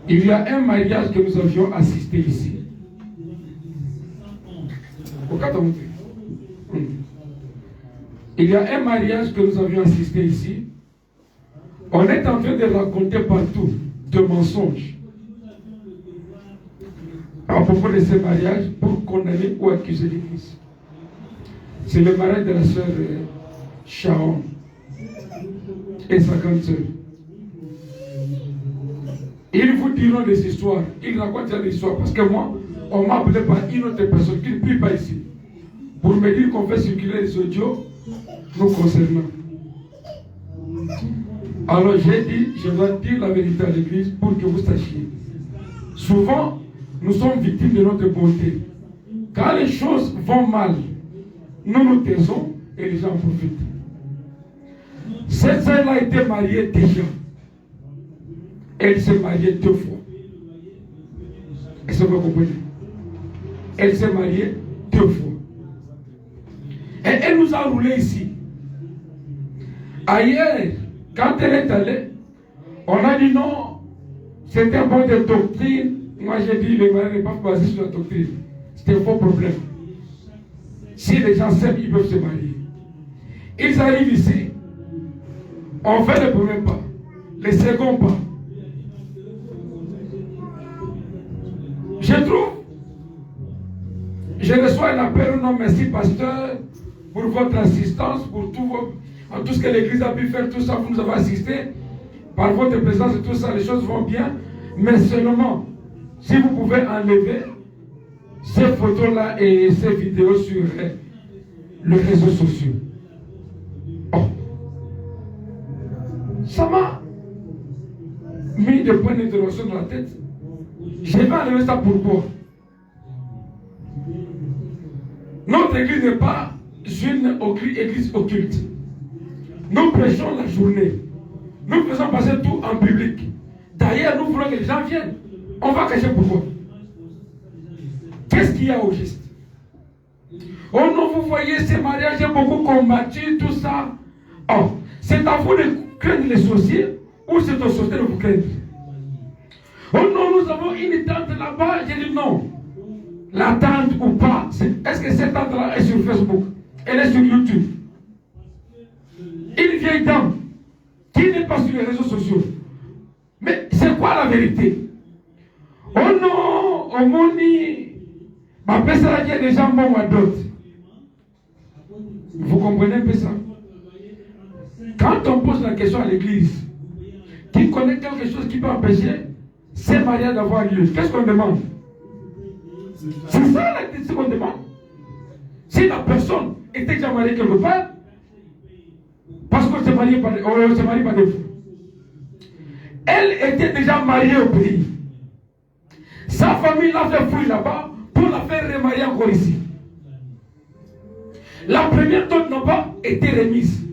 Il y a un mariage que nous avions assisté ici. Il y a un mariage que nous avions assisté ici. On est en train de raconter partout de mensonges à propos de ce mariage pour condamner ou accuser l'Église. C'est le mariage de la sœur Sharon et sa grande sœur. Ils vous diront des histoires. Ils racontent des histoires. Parce que moi, on m'a appelé par une autre personne qui ne prie pas ici. Pour me dire qu'on fait circuler les audios nous concernant. Alors j'ai dit, je dois dire la vérité à l'église pour que vous sachiez. Souvent, nous sommes victimes de notre bonté. Quand les choses vont mal, nous nous taisons et les gens en profitent. Cette sœur a été mariée déjà. Elle s'est mariée 2 fois. Est-ce que vous comprenez? Elle s'est mariée 2 fois. Et elle nous a roulé ici. Ailleurs, quand elle est allée, on a dit non, c'était un bon de doctrine. Moi j'ai dit, le mariage n'est pas basé sur la doctrine. C'était un faux problème. Si les gens s'aiment, ils peuvent se marier. Ils arrivent ici, on fait le premier pas, le second pas. Je trouve, je reçois un appel, non merci pasteur, pour votre assistance, pour tout ce que l'église a pu faire, tout ça, vous nous avez assisté, par votre présence et tout ça, les choses vont bien, mais seulement, si vous pouvez enlever ces photos-là et ces vidéos sur les réseaux sociaux. Oh. Ça m'a mis des points d'interrogation dans la tête. Je vais enlever ça pourquoi? Notre église n'est pas une église occulte. Nous prêchons la journée. Nous faisons passer tout en public. D'ailleurs, nous voulons que les gens viennent. On va cacher pourquoi. Qu'est-ce qu'il y a au juste? Oh non, vous voyez, ces mariages, j'ai beaucoup combattu, tout ça. Oh, c'est à vous de craindre les sorciers ou c'est aux sorciers de vous craindre? Oh non, nous avons une tante là-bas. J'ai dit non. La tante ou pas, est-ce que cette tante-là est sur Facebook? Elle est sur YouTube. Une vieille dame qui n'est pas sur les réseaux sociaux. Mais c'est quoi la vérité? Oh non, oh moni, ma personne qui est déjà bon à d'autres. Vous comprenez un peu ça? Quand on pose la question à l'église, qui connaît quelque chose qui peut empêcher ces mariages d'avoir lieu, qu'est-ce qu'on demande? C'est ça ce qu'on demande. Si la personne était déjà mariée quelque part, parce qu'on se marie pas des fous. Elle était déjà mariée au pays. Sa famille l'a fait fouiller là-bas pour la faire remarier encore ici. La première dot n'a pas été remise.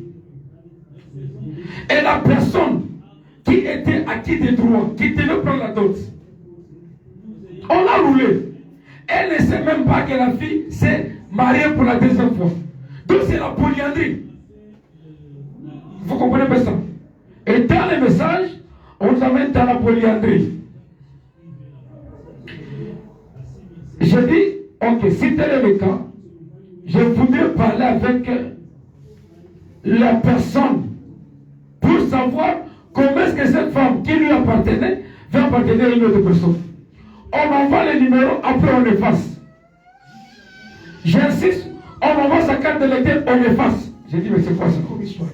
Et la personne qui était acquis des droits, qui devait prendre la dot, on l'a roulé. Elle ne sait même pas que la fille s'est mariée pour la 2e fois. Donc c'est la polyandrie. Vous comprenez pas ça? Et dans les messages, on nous amène dans la polyandrie. Je dis, ok, si tel est le cas, je voudrais parler avec la personne pour savoir comment est-ce que cette femme qui lui appartenait va appartenir à une autre personne. On envoie les numéros, après on efface. J'insiste, on envoie sa carte de lecteur, on efface. J'ai dit, mais c'est quoi ça comme histoire?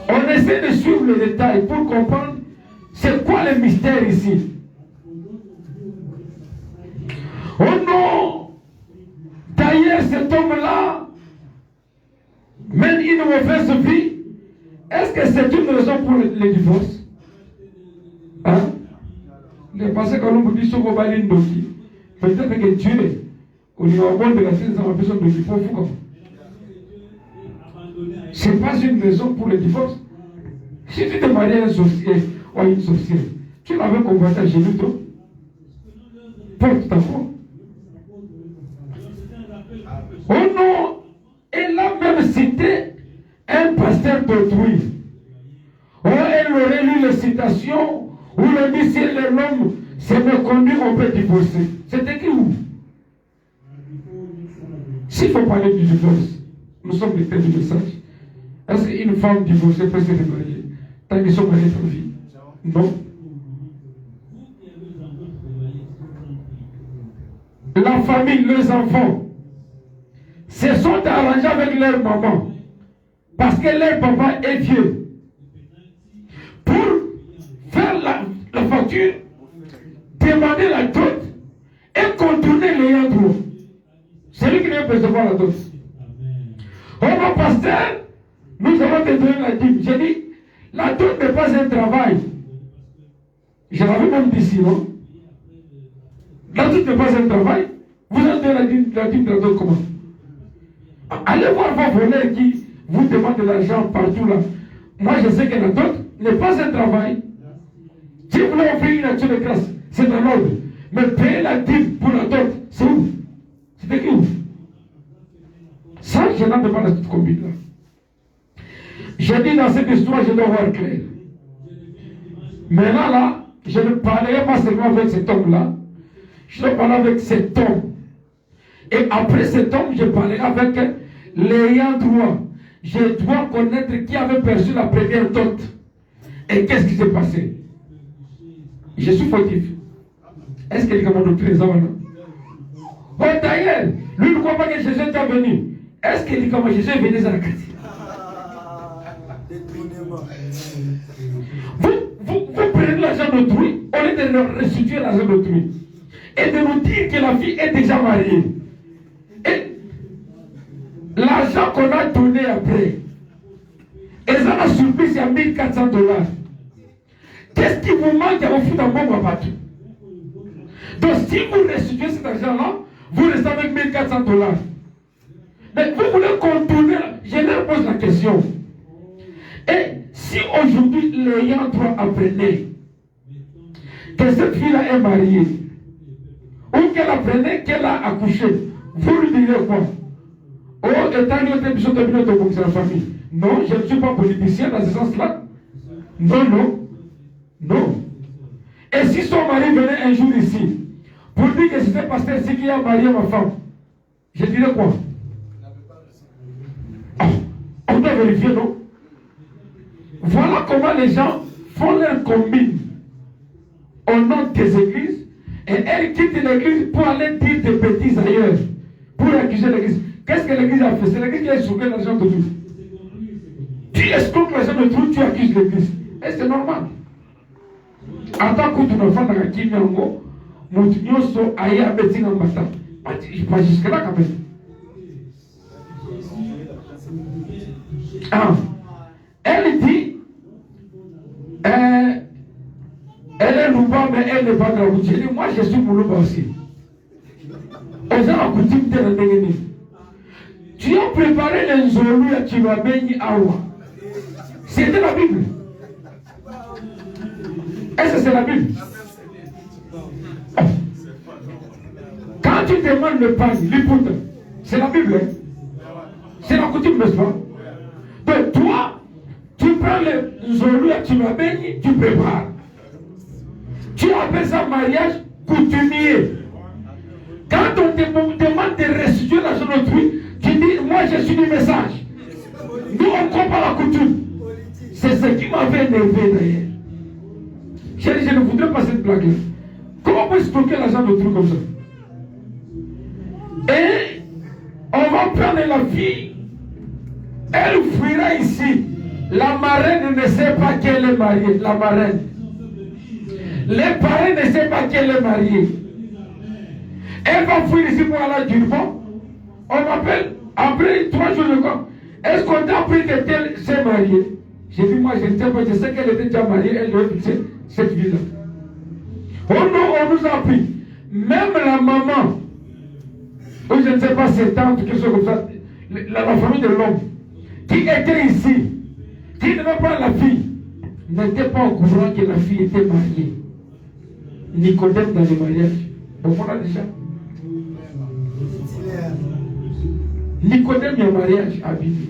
On essaie de suivre le détail pour comprendre c'est quoi le mystère ici. Oh non! D'ailleurs, cet homme-là mène une mauvaise vie. Est-ce que c'est une raison pour le divorce? Hein? Parce que nous dit sur peut-être que Dieu, au niveau de la scène, ça m'a besoin de divorce. Ce n'est pas une raison pour le divorce. Si tu te mariais à un sorcier ou à une sorcière, tu l'avais convoité à genoux, toi. Porte ta foi. Oh non! Elle a même cité un pasteur d'autrui. Oh, elle aurait lu vu les citations où l'on dit si l'homme s'est méconduit, on peut divorcer. C'est écrit où? S'il faut parler du divorce, nous sommes les têtes du message. Est-ce qu'une femme divorcée peut se remarier tant qu'ils sont mariés en vie? Non. La famille, les enfants, se sont arrangés avec leur maman parce que leur papa est vieux pour faire la facture, demander la dot et contourner l'ayant droit. C'est lui qui vient percevoir la dot. Oh mon pasteur, nous avons te donné la dîme. J'ai dit, la dot n'est pas un travail. Je l'avais même dit si, non? La dot n'est pas un travail. Vous avez donné la dîme de la dot comment? Allez voir vos voleurs qui vous demandent de l'argent partout là. Moi je sais que la dot n'est pas un travail. Si vous voulez offrir une action de grâce, c'est dans l'ordre. Mais payer la dîme pour la dot, c'est où? C'est écrit où? Ça, je n'en demande pas toute combine là. J'ai dit dans cette histoire, je dois voir clair. Maintenant là, je ne parlerai pas seulement avec cet homme-là, je dois parler avec cet homme. Et après cet homme, je parlerai avec l'ayant droit. Je dois connaître qui avait perçu la première dot. Et qu'est-ce qui s'est passé? Je suis fautif. Est-ce qu'il y a mon doctrine? Oh d'ailleurs, lui ne croit pas que Jésus est déjà venu. Est-ce qu'il dit comment Jésus est venu à la chrétienne? Vous prenez l'argent d'autrui au lieu de leur restituer l'argent d'autrui. Et de nous dire que la fille est déjà mariée. Et l'argent qu'on a donné après, et ça a surpris à $1400. Qu'est-ce qui vous manque à vous foutre en bon à battre? Donc si vous restituez cet argent-là, vous restez avec $1400. Mais vous voulez contourner, je leur pose la question. Et si aujourd'hui l'ayant droit apprenait que cette fille-là est mariée, ou qu'elle apprenait qu'elle a accouché, vous lui direz quoi? Oh, c'est la famille. Non, je ne suis pas politicien dans ce sens-là. Non. Et si son mari venait un jour ici, pour dire que c'était pasteur ici qui a marié ma femme, je dirais quoi? On doit vérifier, non? Voilà comment les gens font leur combine au nom des églises et elles quittent l'église pour aller dire des bêtises ailleurs, pour accuser l'église. Qu'est-ce que l'église a fait? C'est l'église qui a escroqué l'argent de tout. Tu escroques l'argent de tout, tu accuses l'église. Et c'est normal. En tant que tu enfant dans la Kinyango, mon so aïe à médecine en matin. Pas jusque-là quand même. Elle dit, elle est louba, mais elle n'est pas de la route. Je dis, moi je suis louba aussi. On a la coutume de la dégainer. Tu as préparé les zoulous à Chibabeni Awa. C'était la Bible. Est-ce que c'est la Bible? Quand tu demandes le pain, l'hypothèse, c'est la Bible. Hein? C'est la coutume, n'est-ce pas? Donc toi, tu prends les zoulous à Chibabeni, tu prépares. Tu appelles ça mariage coutumier. Quand on te demande de restituer l'argent d'autrui, tu dis, moi je suis du message. Nous on ne comprend pas la coutume. C'est ce qui m'avait énervé d'ailleurs. Je ne voudrais pas cette blague-là. Comment on peut stocker l'argent d'autrui comme ça? Et on va prendre la fille, elle fuira ici. La marraine ne sait pas qu'elle est mariée. La marraine. Les parents ne savent pas qu'elle est mariée. Elle va fuir ici pour aller à Durban. On m'appelle après 3 jours de corps. Est-ce qu'on t'a appris que tel s'est mariée? J'ai dit, moi je ne sais pas, je sais qu'elle était déjà mariée, elle doit fixer cette vie-là. Oh non, on nous a appris. Même la maman, ou je ne sais pas, ses tantes, quelque chose comme ça, la famille de l'homme, qui était ici, qui ne va pas la fille, n'était pas au courant que la fille était mariée. Nicodème dans le mariage. Donc on a déjà. Nicodème, il y a un mariage à Bibi.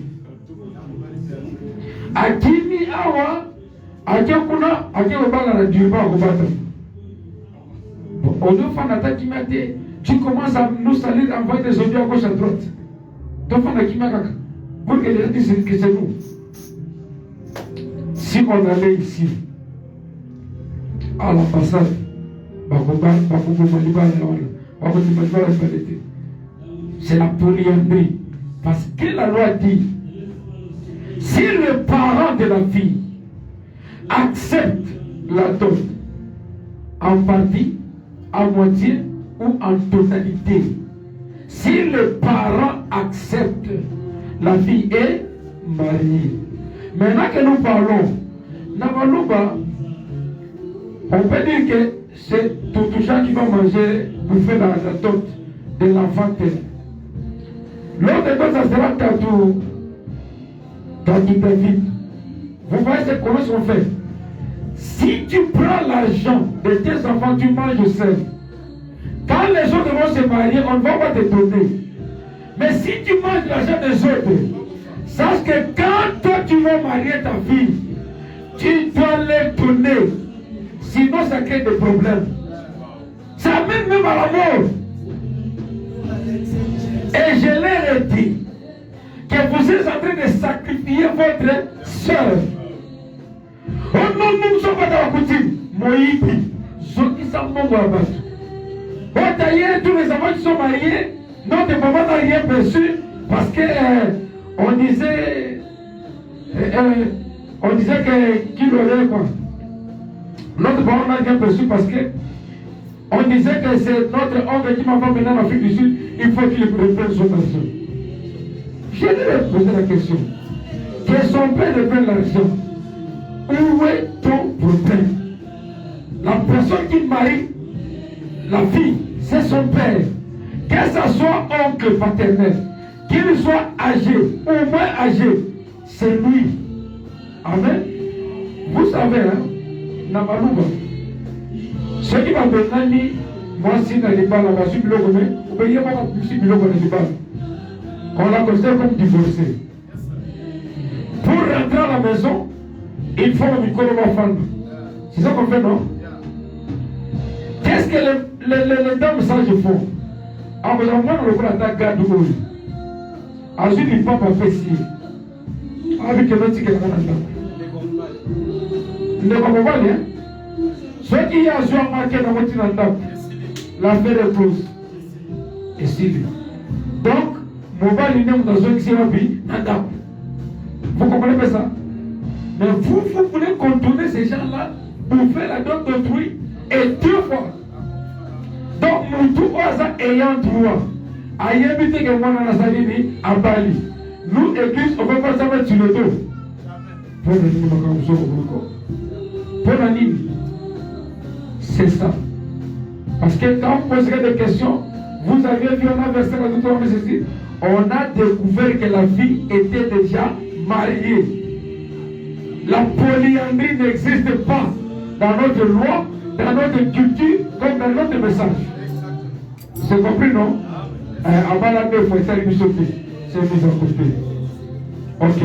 À Kimi Awa, Tu commences à nous salir, à envoyer des audios à gauche à droite. Pour que les gens disent que c'est nous. Si on allait ici, à l'ambassade, c'est la polyandrie. Parce que la loi dit, si le parent de la fille accepte la dot en partie, à moitié ou en totalité, si le parent accepte, la fille est mariée. Maintenant que nous parlons, Navalouba, on peut dire que c'est tout gens qui va manger, bouffer la dot de l'enfant tel. L'autre dot, ça sera Tatou David. Vous voyez comment on fait? Si tu prends l'argent de tes enfants, tu manges seul. Quand les autres vont se marier, on ne va pas te donner. Mais si tu manges l'argent des autres, sache que quand toi tu vas marier ta fille, tu dois les donner. Sinon ça crée des problèmes. Ça amène même à la mort. Et je leur ai dit que vous êtes en train de sacrifier votre soeur. Oh non, nous ne sommes pas dans la coutume. Moïbi, ceux qui sont bons à battre. Bon, d'ailleurs, tous les enfants qui sont mariés, notre maman n'a rien perçu parce que on disait qu'il aurait quoi. Notre maman n'a rien perçu parce que on disait que c'est notre oncle qui m'a fait maintenant en Afrique du Sud, il faut qu'il reprenne son argent. Je lui ai posé la question. Que son père reprenne l'argent. Où est ton problème? La personne qui marie la fille, c'est son père. Que ce soit oncle paternel, qu'il soit âgé ou moins âgé, c'est lui. Amen. Vous savez, hein, Namalouba, ce qui va maintenant, moi si je n'ai pas la base, vous voyez pas si on la considère comme divorcée. Pour rentrer à la maison, il faut le micro de ma femme. C'est ça qu'on fait, non? Qu'est-ce que les dames sages font? En faisant moi, on le prend garde ou ensuite, il faut pas faire ci. Avec le petit que ne comprends pas bien. Ceux qui ont marqué dans votre table, l'affaire est close. Et si donc, mon bal est dans une qui s'est rempli, vous comprenez pas ça? Mais vous voulez contourner ces gens-là pour faire la dot d'autrui et 2 fois. Donc, nous tous ayant droit à y éviter que moi, on a sali à Bali. Nous, église, on ne peut pas s'en mettre sur le dos. Pour la ligne. C'est ça. Parce que quand vous poserez des questions, vous avez vu, on a versé la docteur, on a découvert que la fille était déjà mariée. La polyandrie n'existe pas dans notre loi, dans notre culture, comme dans notre message. C'est compris, non? Avant la 2 fois, ça a été sauté. C'est mis à côté. Ok.